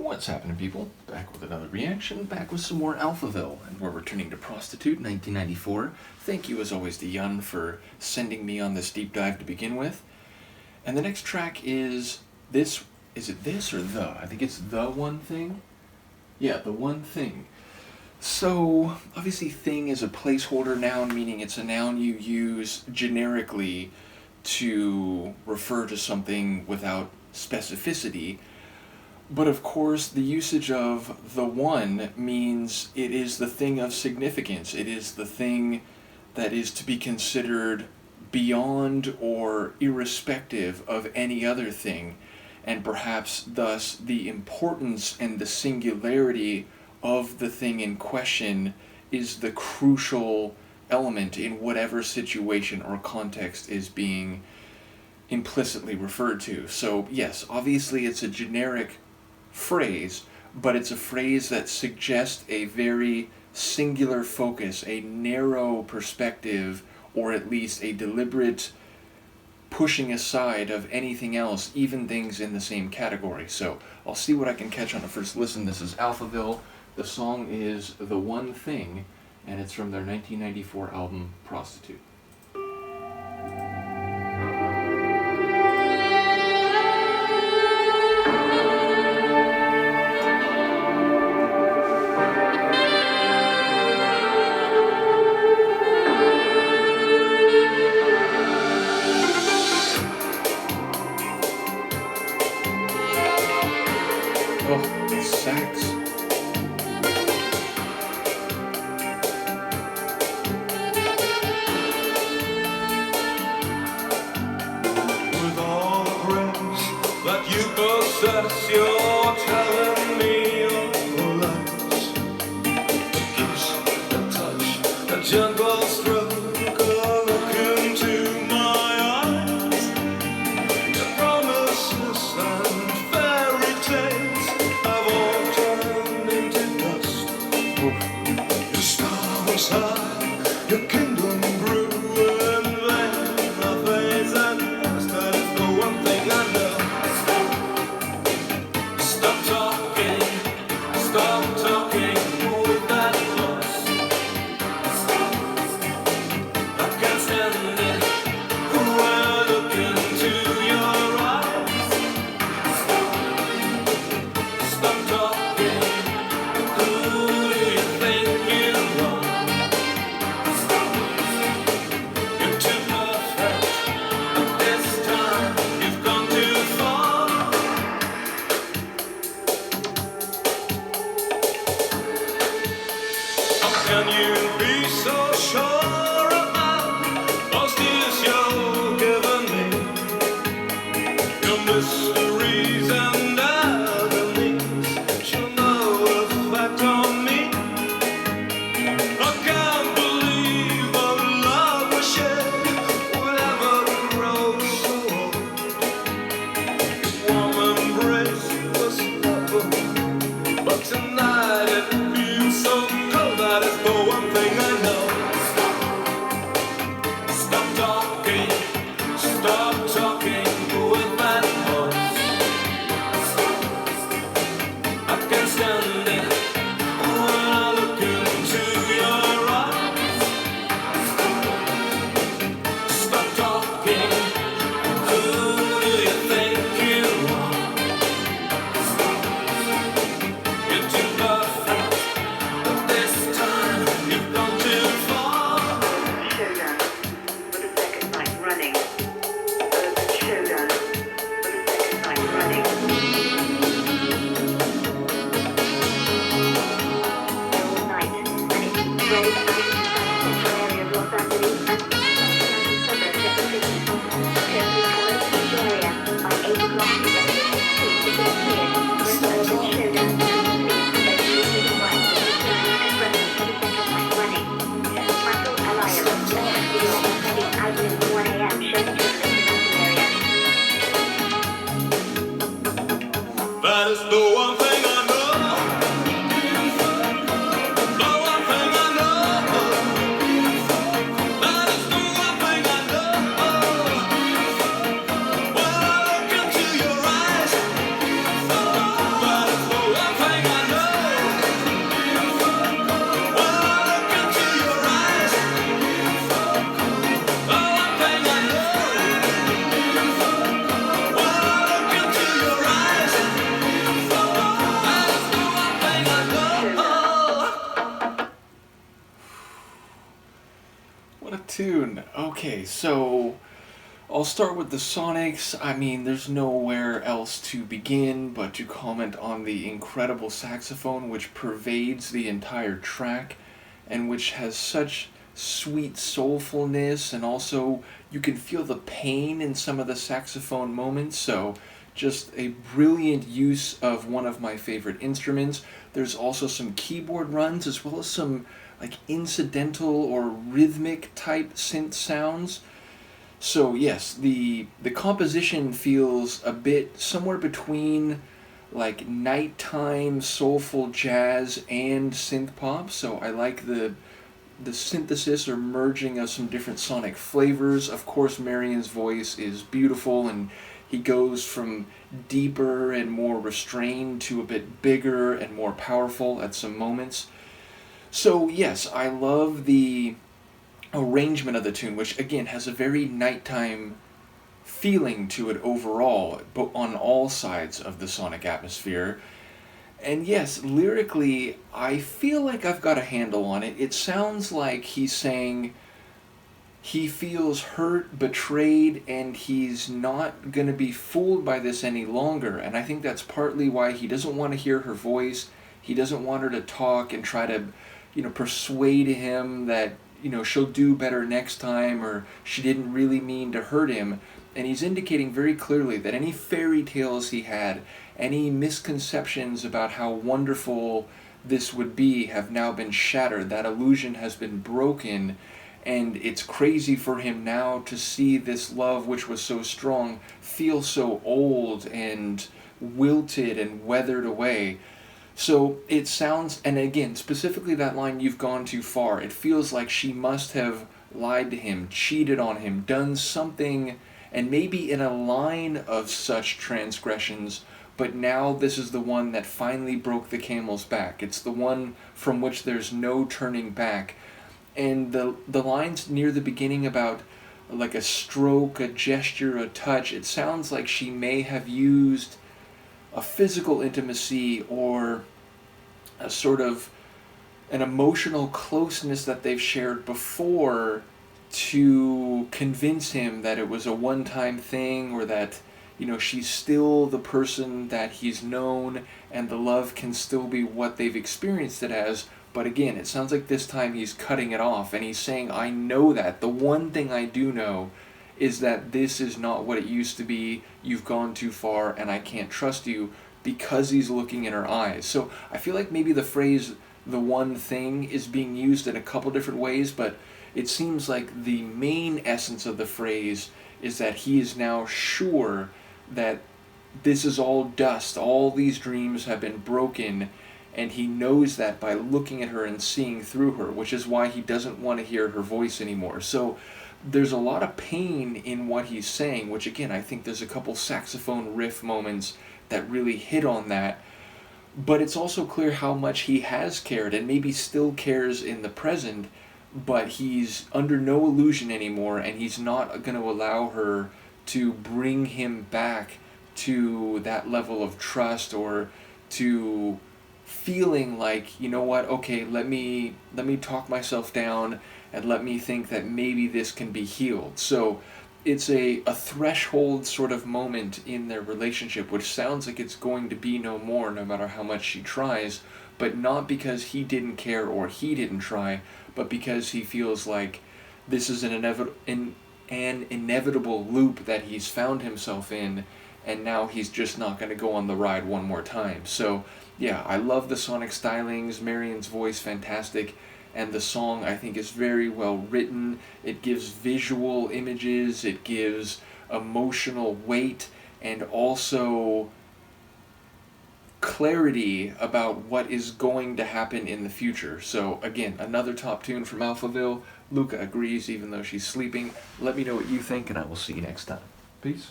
What's happening, people? Back with another reaction, back with some more Alphaville, and we're returning to Prostitute, 1994. Thank you, as always, to Yun for sending me on this deep dive to begin with. And the next track is this. Is it this or the? I think it's The One Thing. Yeah, The One Thing. So, obviously, thing is a placeholder noun, meaning it's a noun you use generically to refer to something without specificity. But of course, the usage of the one means it is the thing of significance. It is the thing that is to be considered beyond or irrespective of any other thing, and perhaps thus the importance and the singularity of the thing in question is the crucial element in whatever situation or context is being implicitly referred to. So yes, obviously it's a generic phrase, but it's a phrase that suggests a very singular focus, a narrow perspective, or at least a deliberate pushing aside of anything else, even things in the same category. So I'll see what I can catch on a first listen. This is Alphaville. The song is The One Thing, and it's from their 1994 album Prostitute. Oh, the sax. With all the grace that you possess, you're telling me your lies. A kiss, a touch, a gentle stroke, a look into my eyes. The promises and fairy tales have all turned into dust. Your star was high, your kingdom grew, and then I face and past. That is the one thing I know. Stop talking with that voice. I can't stand it when I look into your eyes. Stop talking, who do you think you are? You're too perfect, but this time you've gone too far. How can you be so sure about those tears you're giving me? Your mysteries and agonies show no effect on me. I can't believe the love we share will ever grow so old. Warm embrace was lovely, but tonight it feels so cold. That is the one thing I know. Stop talking with that voice. I can't stand it when I look into your eyes. Stop talking, who do you think you are? You're too perfect, but this time you've gone too far. Showdown for the second night running. Urban Showdown for the second night running. All night, and it's spread out in the central area of Los Angeles and surrounding suburbs of the city. Curfew colours in the area. By 8 o'clock, the streets are cleared for an urban showdown to complete. Every single right for the turn and running for the second night running. Michael Alliance, heading out at 1 a.m. showing to the surrounding area. That is the one thing I know. The one thing I know. That is the one thing I know. When I look into your eyes, that is the one tune. Okay, so I'll start with the Sonics. I mean, there's nowhere else to begin but to comment on the incredible saxophone which pervades the entire track and which has such sweet soulfulness, and also you can feel the pain in some of the saxophone moments. So just a brilliant use of one of my favorite instruments. There's also some keyboard runs as well as some like incidental or rhythmic type synth sounds. So yes, the composition feels a bit somewhere between like nighttime soulful jazz and synth pop. So I like the synthesis or merging of some different sonic flavors. Of course, Marian's voice is beautiful, and he goes from deeper and more restrained to a bit bigger and more powerful at some moments. So yes, I love the arrangement of the tune, which again has a very nighttime feeling to it overall, but on all sides of the sonic atmosphere. And yes, lyrically, I feel like I've got a handle on it. It sounds like he's saying he feels hurt, betrayed, and he's not going to be fooled by this any longer. And I think that's partly why he doesn't want to hear her voice. He doesn't want her to talk and try to, persuade him that, she'll do better next time, or she didn't really mean to hurt him. And he's indicating very clearly that any fairy tales he had, any misconceptions about how wonderful this would be have now been shattered. That illusion has been broken, and it's crazy for him now to see this love, which was so strong, feel so old and wilted and weathered away. So it sounds, and again, specifically that line, "you've gone too far," it feels like she must have lied to him, cheated on him, done something, and maybe in a line of such transgressions, but now this is the one that finally broke the camel's back. It's the one from which there's no turning back. And the lines near the beginning about like a stroke, a gesture, a touch, it sounds like she may have used a physical intimacy or a sort of an emotional closeness that they've shared before to convince him that it was a one-time thing, or that, she's still the person that he's known and the love can still be what they've experienced it as. But again, it sounds like this time he's cutting it off and he's saying, I know that. The one thing I do know is that this is not what it used to be. You've gone too far and I can't trust you, because he's looking in her eyes. So I feel like maybe the phrase, "the one thing," is being used in a couple different ways, but it seems like the main essence of the phrase is that he is now sure that this is all dust, all these dreams have been broken, and he knows that by looking at her and seeing through her, which is why he doesn't want to hear her voice anymore. So there's a lot of pain in what he's saying, which again, I think there's a couple saxophone riff moments that really hit on that. But it's also clear how much he has cared, and maybe still cares in the present, but he's under no illusion anymore, and he's not going to allow her to bring him back to that level of trust, or to feeling like, you know what, okay, let me talk myself down and let me think that maybe this can be healed. So it's a threshold sort of moment in their relationship, which sounds like it's going to be no more no matter how much she tries, but not because he didn't care or he didn't try, but because he feels like this is an inevitable loop that he's found himself in, and now he's just not going to go on the ride one more time. So yeah, I love the sonic stylings, Marian's voice fantastic, and the song I think is very well written. It gives visual images, it gives emotional weight, and also clarity about what is going to happen in the future. So again, another top tune from Alphaville. Luca agrees even though she's sleeping. Let me know what you think, and I will see you next time. Peace.